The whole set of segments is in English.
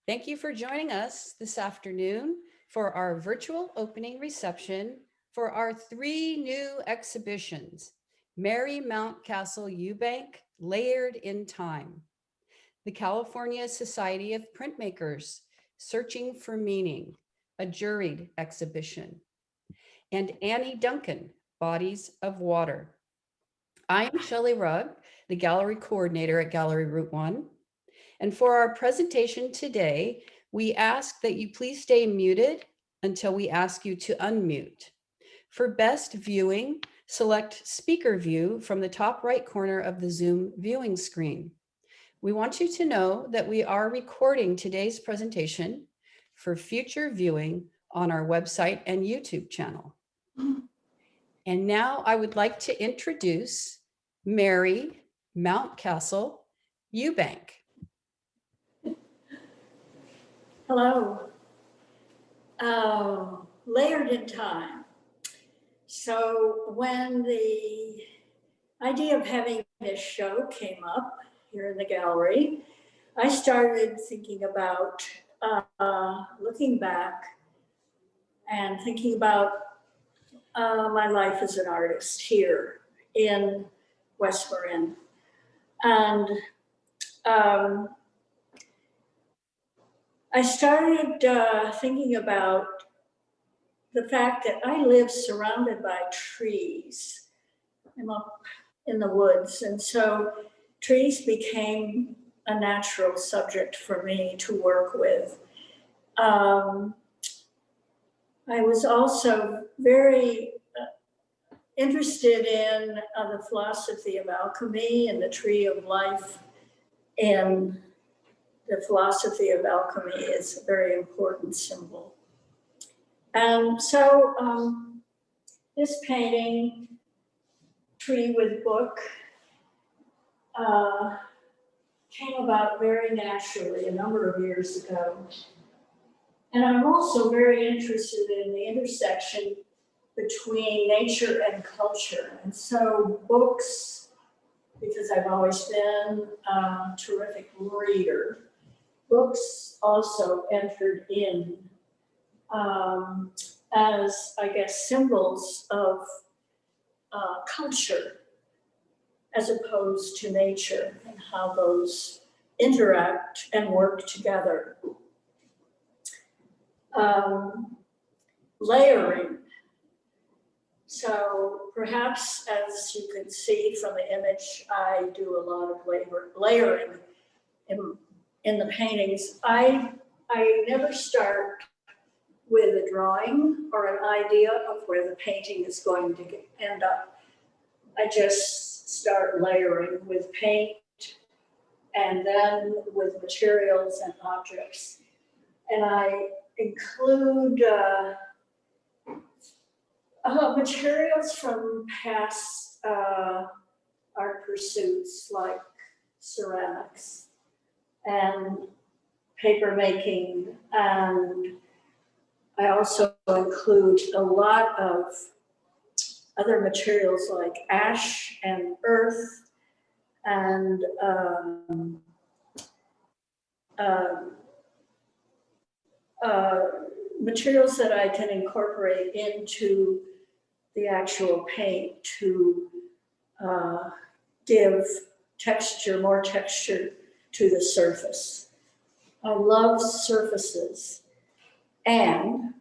Thank you for joining us this afternoon for our virtual opening reception for our 3 new exhibitions, Mary Mountcastle EUBANK, Layered in Time, the California Society of Printmakers, Searching for Meaning, a Juried exhibition, and Annie Duncan, Bodies of Water. I am Shelley Rugs, the gallery coordinator at Gallery Route 1. And for our presentation today, we ask that you please stay muted until we ask you to unmute. For best viewing, select Speaker View from the top right corner of the Zoom viewing screen. We want you to know that we are recording today's presentation for future viewing on our website and YouTube channel. And now I would like to introduce Mary Mountcastle EUBANK. Hello. Layered in Time. So when the idea of having this show came up here in the gallery, I started thinking about looking back and thinking about my life as an artist here in West Marin. And I started thinking about the fact that I live surrounded by trees. I'm up in the woods, and so trees became a natural subject for me to work with. I was also very interested in the philosophy of alchemy and the tree of life, and the philosophy of alchemy is a very important symbol. And so this painting, Tree with Book, came about very naturally a number of years ago. And I'm also very interested in the intersection between nature and culture. And so books, because I've always been a terrific reader, books also entered in as, I guess, symbols of culture as opposed to nature and how those interact and work together. Layering. So perhaps, as you can see from the image, I do a lot of layering in the paintings. I never start with a drawing or an idea of where the painting is going to end up. I just start layering with paint and then with materials and objects. And I include materials from past art pursuits like ceramics and paper making, and I also include a lot of other materials like ash and earth and materials that I can incorporate into the actual paint to give texture, more texture to the surface. I love surfaces, and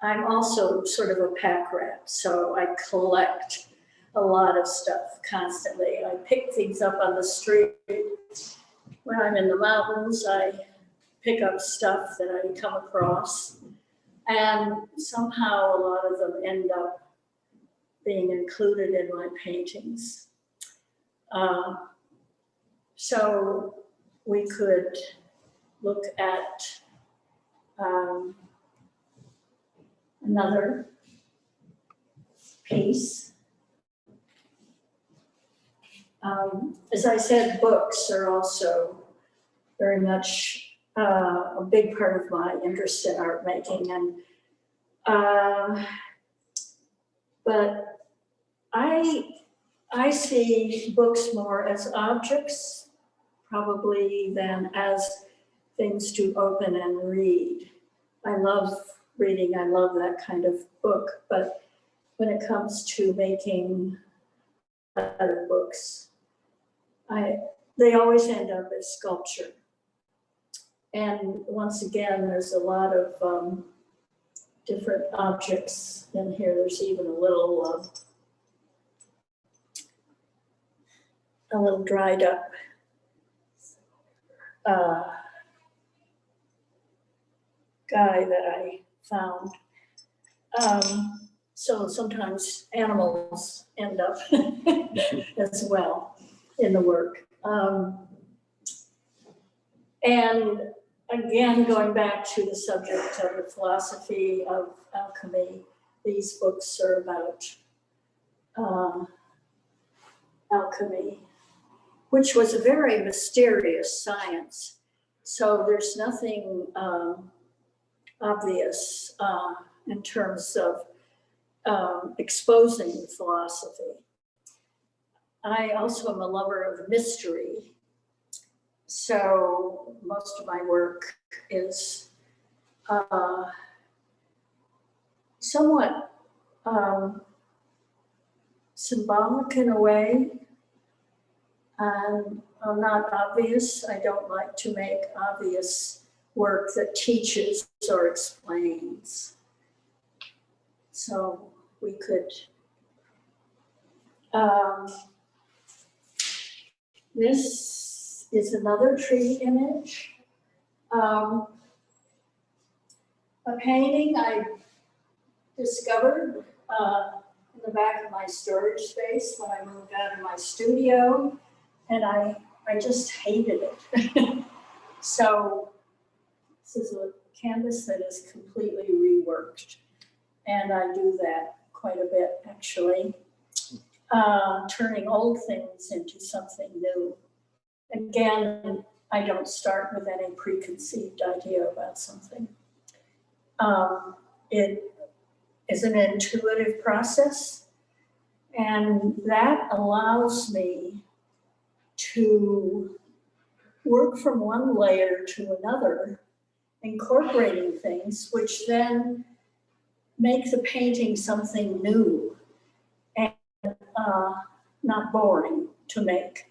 I'm also sort of a pack rat, so I collect a lot of stuff constantly. I pick things up on the street. When I'm in the mountains, I pick up stuff that I come across, and somehow a lot of them end up being included in my paintings. So we could look at another piece. As I said, books are also very much a big part of my interest in art making, and but I see books more as objects probably than as things to open and read. I love reading, I love that kind of book, but when it comes to making other books, they always end up as sculpture. And once again, there's a lot of different objects in here. There's even a little dried up guy that I found. So sometimes animals end up as well in the work. And again, going back to the subject of the philosophy of alchemy, these books are about alchemy, which was a very mysterious science. So there's nothing obvious in terms of exposing philosophy. I also am a lover of mystery. So most of my work is somewhat symbolic in a way, and not obvious. I don't like to make obvious work that teaches or explains. So we could, this is another tree image. A painting I discovered in the back of my storage space when I moved out of my studio, and I just hated it. So this is a canvas that is completely reworked, and I do that quite a bit actually, turning old things into something new. Again, I don't start with any preconceived idea about something. It is an intuitive process, and that allows me to work from one layer to another, incorporating things which then make the painting something new and not boring to make.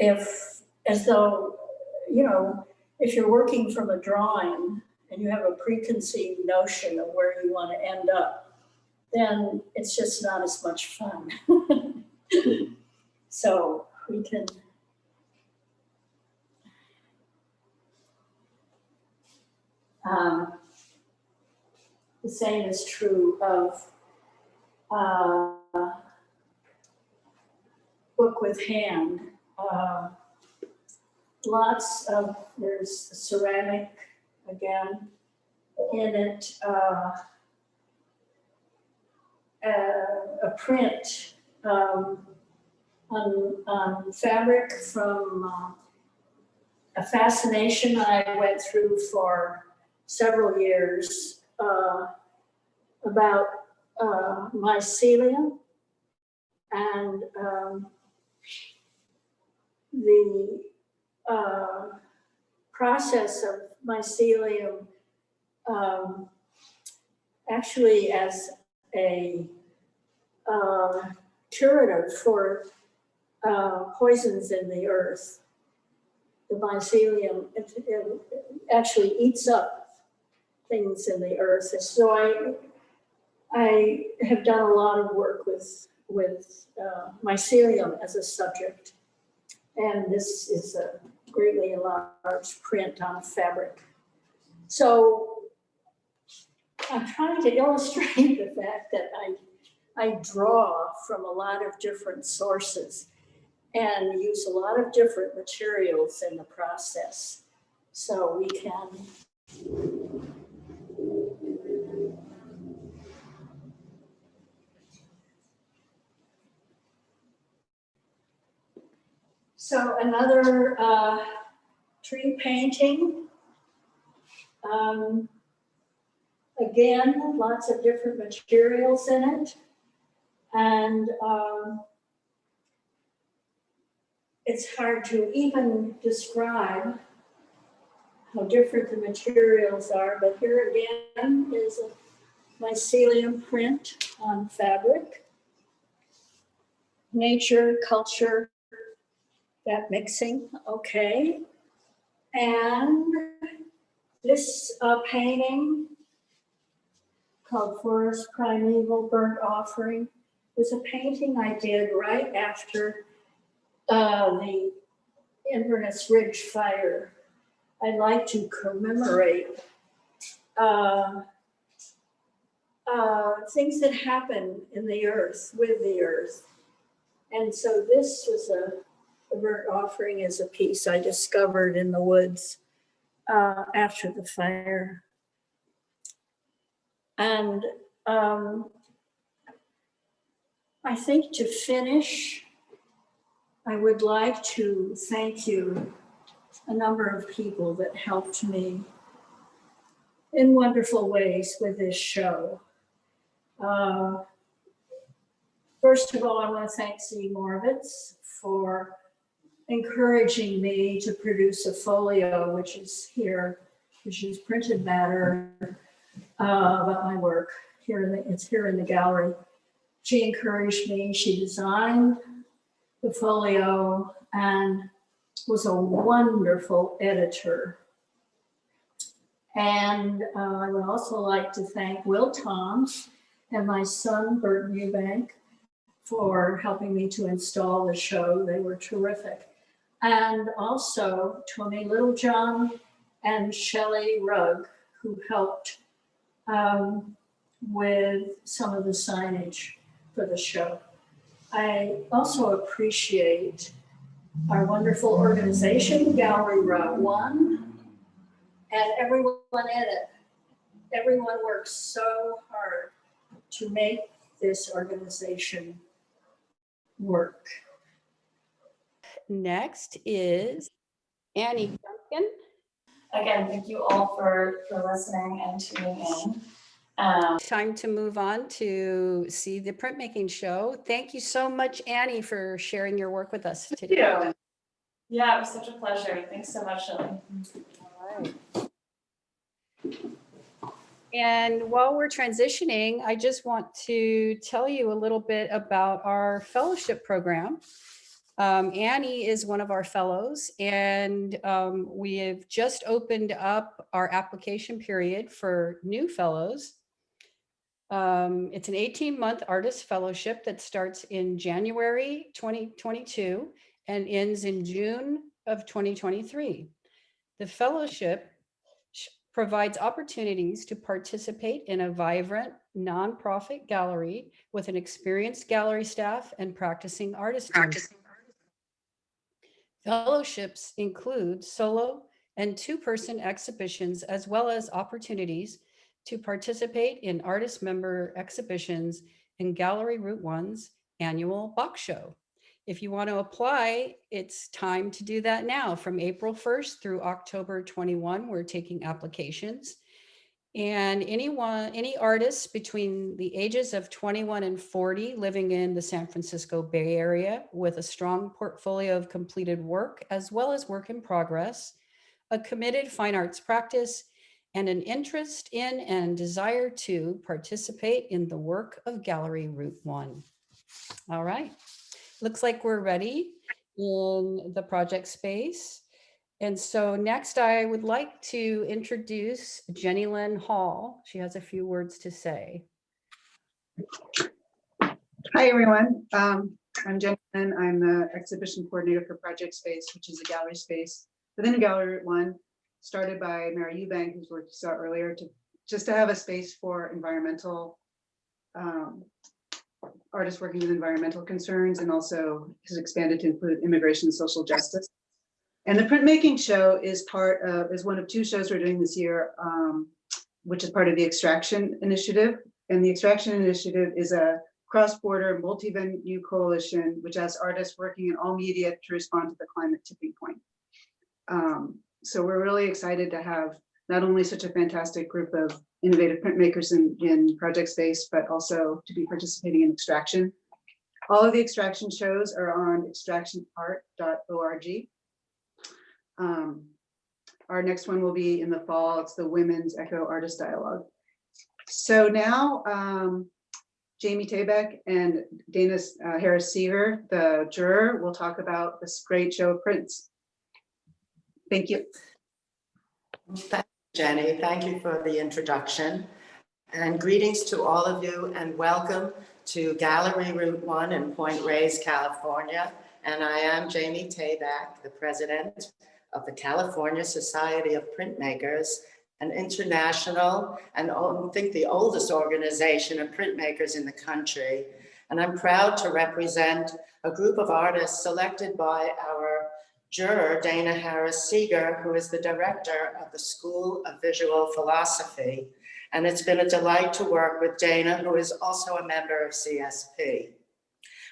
As though, you know, if you're working from a drawing and you have a preconceived notion of where you want to end up, then it's just not as much fun. So we can the same is true of book with hand. Lots of, there's ceramic again in it, a print on fabric from a fascination I went through for several years about mycelium and the process of mycelium actually as a curative for poisons in the earth. The mycelium it actually eats up things in the earth. And so I have done a lot of work with mycelium as a subject. And this is a greatly enlarged print on fabric. So I'm trying to illustrate the fact that I draw from a lot of different sources and use a lot of different materials in the process. So we can so another tree painting. Again, lots of different materials in it. And it's hard to even describe how different the materials are, but here again is a mycelium print on fabric. Nature, culture, that mixing, okay. And this painting called Forest Primeval Burnt Offering was a painting I did right after the Inverness Ridge fire. I like to commemorate things that happen in the earth, with the earth. And so this was a burnt offering is a piece I discovered in the woods after the fire. And I think to finish, I would like to thank you, a number of people that helped me in wonderful ways with this show. First of all, I want to thank C. Moravitz for encouraging me to produce a folio, which is here, which is printed matter about my work. It's here in the gallery. She encouraged me. She designed the folio and was a wonderful editor. And I would also like to thank Will Toms and my son, Burton EUBANK, for helping me to install the show. They were terrific. And also Tony Littlejohn and Shelley Rugs, who helped with some of the signage for the show. I also appreciate our wonderful organization, Gallery Route 1, and everyone in it. Everyone works so hard to make this organization work. Next is Annie Duncan. Again, thank you all for listening and tuning in. Time to move on to see the printmaking show. Thank you so much, Annie, for sharing your work with us today. Thank you. Yeah, it was such a pleasure. Thanks so much, Shelley. All right. And while we're transitioning, I just want to tell you a little bit about our fellowship program. Annie is one of our fellows, and we have just opened up our application period for new fellows. It's an 18-month artist fellowship that starts in January 2022 and ends in June of 2023. The fellowship provides opportunities to participate in a vibrant nonprofit gallery with an experienced gallery staff and practicing artists. Fellowships include solo and two-person exhibitions, as well as opportunities to participate in artist member exhibitions and Gallery Route 1's annual box show. If you want to apply, it's time to do that now. From April 1st through October 21, we're taking applications. And any artists between the ages of 21 and 40 living in the San Francisco Bay Area with a strong portfolio of completed work, as well as work in progress, a committed fine arts practice, and an interest in and desire to participate in the work of Gallery Route 1. All right, looks like we're ready in the project space. And so next I would like to introduce Lynn Hall. She has a few words to say. Hi, everyone. I'm Jenny Lynn. I'm the exhibition coordinator for Project Space, which is a gallery space within Gallery Route 1, started by Mary EUBANK, whose work you saw earlier, just to have a space for environmental artists working with environmental concerns, and also has expanded to include immigration and social justice. And the printmaking show is one of two shows we're doing this year, which is part of the Extraction Initiative. And the Extraction Initiative is a cross-border multi-venue coalition which asks artists working in all media to respond to the climate tipping point. So we're really excited to have not only such a fantastic group of innovative printmakers in Project Space, but also to be participating in Extraction. All of the Extraction shows are on extractionart.org. our next one will be in the fall. It's the Women's Echo Artist Dialogue. So now Jamie Tabak and Dana Harris Seeger, the juror, will talk about this great show of prints. Thank you. Thank you, Jenny. Thank you for the introduction. And greetings to all of you and welcome to Gallery Route 1 in Point Reyes, California. And I am Jamie Tabak, the president of the California Society of Printmakers, an international and I think the oldest organization of printmakers in the country. And I'm proud to represent a group of artists selected by our juror, Dana Harris Seeger, who is the director of the School of Visual Philosophy. And it's been a delight to work with Dana, who is also a member of CSP.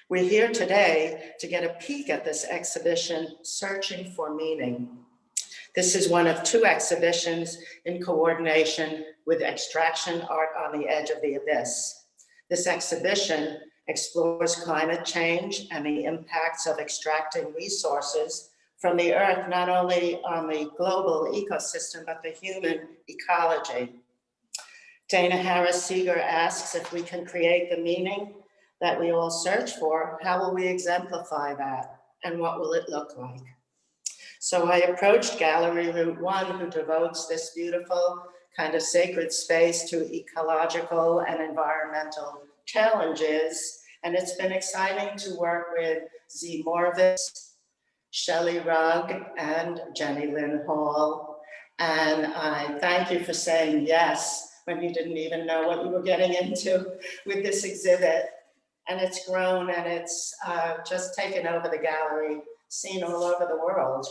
We're here today to get a peek at this exhibition, Searching for Meaning. This is one of 2 exhibitions in coordination with Extraction Art on the Edge of the Abyss. This exhibition explores climate change and the impacts of extracting resources from the earth, not only on the global ecosystem, but the human ecology. Dana Harris Seeger asks, if we can create the meaning that we all search for, how will we exemplify that? And what will it look like? So I approached Gallery Route 1, who devotes this beautiful kind of sacred space to ecological and environmental challenges. And it's been exciting to work with Z. Morvis, Shelley Rugs, and Lynn Hall. And I thank you for saying yes when you didn't even know what you were getting into with this exhibit. And it's grown and it's just taken over the gallery, seen all over the world.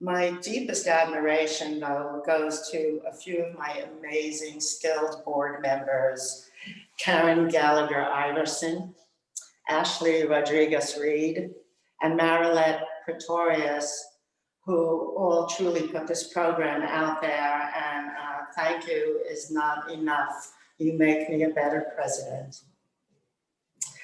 My deepest admiration, though, goes to a few of my amazing skilled board members, Karen Gallagher Iverson, Ashley Rodriguez Reed, and Marilette Pretorius, who all truly put this program out there, and thank you is not enough. You make me a better president.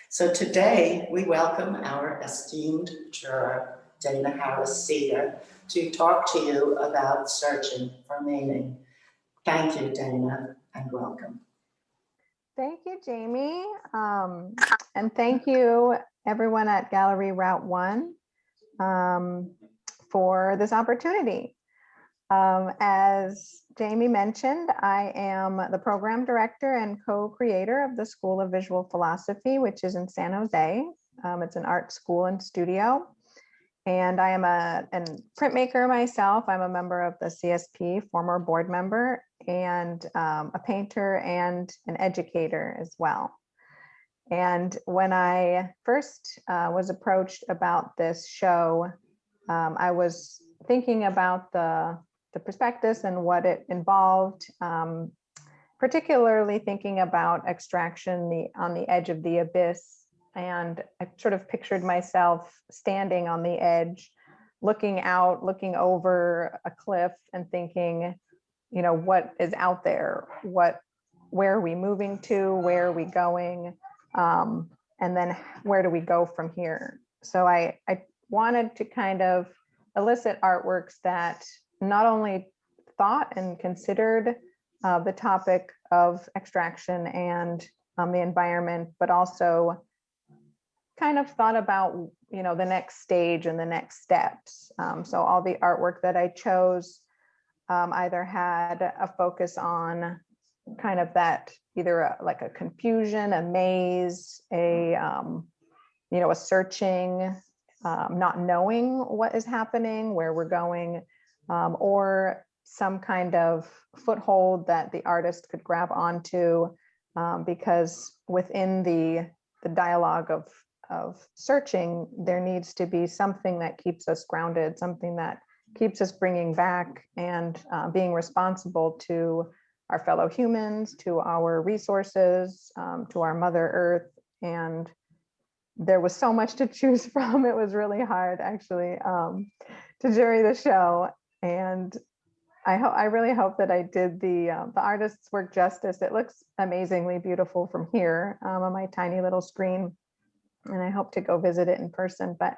So today we welcome our esteemed juror, Dana Harris Seeger, to talk to you about searching for meaning. Thank you, Dana, and welcome. Thank you, Jamie. And thank you, everyone at Gallery Route 1 for this opportunity. As Jamie mentioned, I am the program director and co-creator of the School of Visual Philosophy, which is in San Jose. It's an art school and studio. And I am a printmaker myself. I'm a member of the CSP, former board member, and a painter and an educator as well. And when I first was approached about this show, I was thinking about the prospectus and what it involved, particularly thinking about extraction on the edge of the abyss. And I sort of pictured myself standing on the edge, looking out, looking over a cliff and thinking, you know, what is out there? Where are we moving to? Where are we going? And then where do we go from here? So I wanted to kind of elicit artworks that not only thought and considered the topic of extraction and the environment, but also kind of thought about, you know, the next stage and the next steps. So all the artwork that I chose either had a focus on kind of that, either like a confusion, a maze, you know, a searching, not knowing what is happening, where we're going, or some kind of foothold that the artist could grab onto, because within the dialogue of searching, there needs to be something that keeps us grounded, something that keeps us bringing back and being responsible to our fellow humans, to our resources, to our Mother Earth. And there was so much to choose from. It was really hard, actually, to jury the show. And I really hope that I did the artist's work justice. It looks amazingly beautiful from here on my tiny little screen. And I hope to go visit it in person, but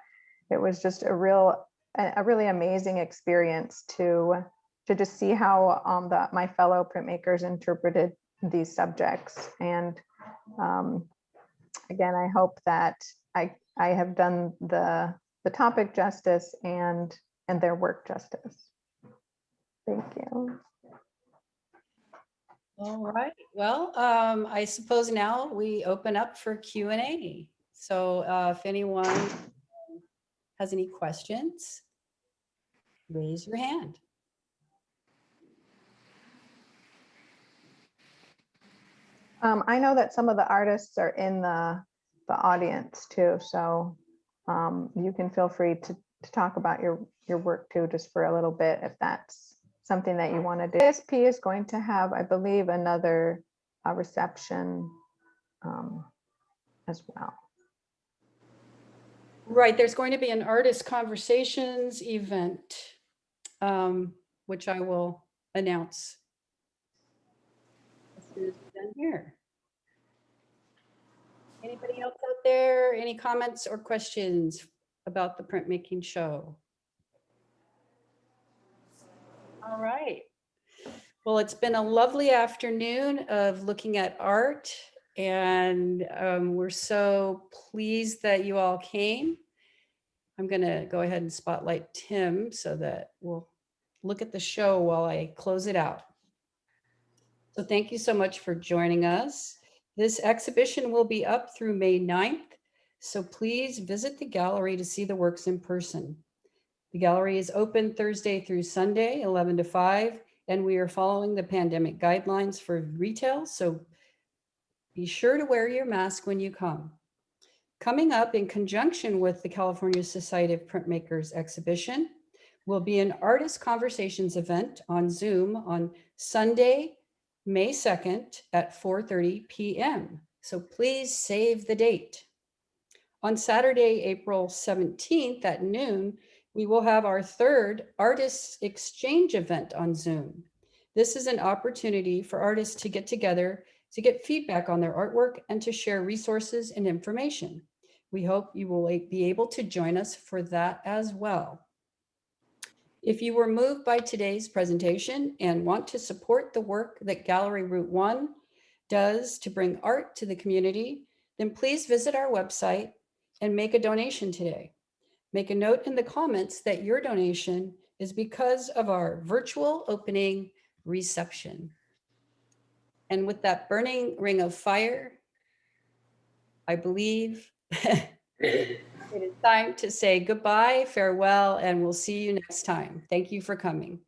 it was just a really amazing experience to just see how my fellow printmakers interpreted these subjects. And again, I hope that I have done the topic justice and their work justice. Thank you. All right. Well, I suppose now we open up for Q&A. So if anyone has any questions, raise your hand. I know that some of the artists are in the audience too, so you can feel free to talk about your work too, just for a little bit, if that's something that you want to do. ASP is going to have, I believe, another reception as well. Right, there's going to be an artist conversations event, which I will announce as soon as we're done here. Anybody else out there? Any comments or questions about the printmaking show? All right. Well, it's been a lovely afternoon of looking at art, and we're so pleased that you all came. I'm going to go ahead and spotlight Tim so that we'll look at the show while I close it out. So thank you so much for joining us. This exhibition will be up through May 9th, so please visit the gallery to see the works in person. The gallery is open Thursday through Sunday, 11 to 5, and we are following the pandemic guidelines for retail, so be sure to wear your mask when you come. Coming up in conjunction with the California Society of Printmakers exhibition will be an artist conversations event on Zoom on Sunday, May 2nd at 4:30 p.m. So please save the date. On Saturday, April 17th at noon, we will have our third artists exchange event on Zoom. This is an opportunity for artists to get together, to get feedback on their artwork, and to share resources and information. We hope you will be able to join us for that as well. If you were moved by today's presentation and want to support the work that Gallery Route 1 does to bring art to the community, then please visit our website and make a donation today. Make a note in the comments that your donation is because of our virtual opening reception. And with that burning ring of fire, I believe it is time to say goodbye, farewell, and we'll see you next time. Thank you for coming.